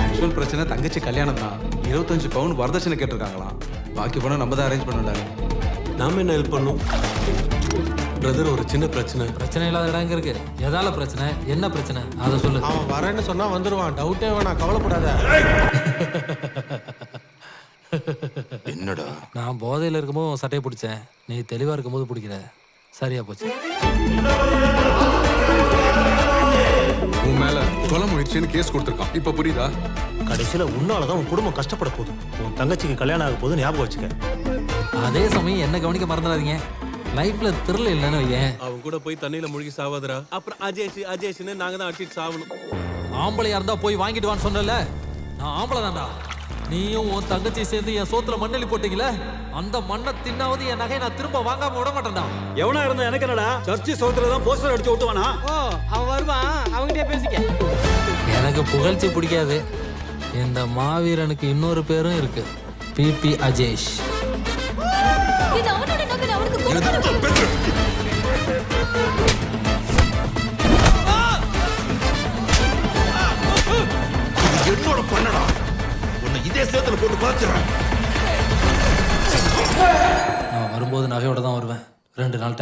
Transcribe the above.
Actual பிரச்சனை தங்கச்சி கல்யாணம் தான். 25 பவுன் வரதட்சணை கேட்டிருக்காங்களாம். பாக்கி பணம் நம்ம தான் அரேஞ்ச் பண்ணல. நாம என்ன ஹெல்ப் பண்ணோம்? பிரதர், ஒரு சின்ன பிரச்சனை. பிரச்சனை இல்லாத இடம் எங்க இருக்கு? எதால பிரச்சனை? என்ன பிரச்சனை அதை சொல்லு. அவன் வரேன்னு சொன்னா வந்துருவான், டவுட்டே வேணாம், கவலைப்படாத. என்னடா நான் போதையில இருக்கும்போது சட்டையை பிடிச்சேன், நீ தெளிவா இருக்கும்போது பிடிக்கிற. சரியா போச்சு. உன் மேல கொலை முயற்சின்னு கேஸ் கொடுத்துருக்கான். இப்ப புரியுதா? கடைசியில உன்னாலதான் உன் குடும்பம் கஷ்டப்பட போகுது. உன் தங்கச்சிக்கு கல்யாணம் ஆக போது ஞாபகம் வச்சுக்க. அதே சமயம் என்ன கவனிக்க மறந்துடாதீங்க. லைஃப்ல த்ரில் இல்லைன்னு ஏன் அவன் கூட போய் தண்ணியில முழுகி சாவாதரா. அப்புறம் அஜேஷ்னு நாங்க தான் அடிச்சிட்டு சாவணும். ஆம்பளையா இருந்தா போய் வாங்கிட்டு வான்னு சொன்னல. நான் ஆம்பளை தான்டா. நீயும் உன் தங்கச்சி சேர்ந்து என் சோத்துல மண்ணெளி போட்டீங்களே, அந்த மண்ணை தின்னாவது என் நகையை நான் திரும்ப வாங்காம விட மாட்டேன்டா. எவனா இருந்தா எனக்கு என்னடா? சர்ச்சு சோத்துல தான் போஸ்டர் அடிச்சு ஓட்டுவானா? ஓ, அவன் வருவான், அவங்கிட்டே பேசிக்க. எனக்கு புகழ்ச்சி பிடிக்காது. இந்த மாவீரனுக்கு இன்னொரு பேரும் இருக்கு, பிபி அஜேஷ். இது அவனோட நகை, அவனுக்கு கொடுக்கணும். என்னோட பண்ணடா. உன்னை இதே சேத்துல போட்டு பாத்துறேன். நான் வரும்போது நகையோட தான் வருவேன். 2 நாள்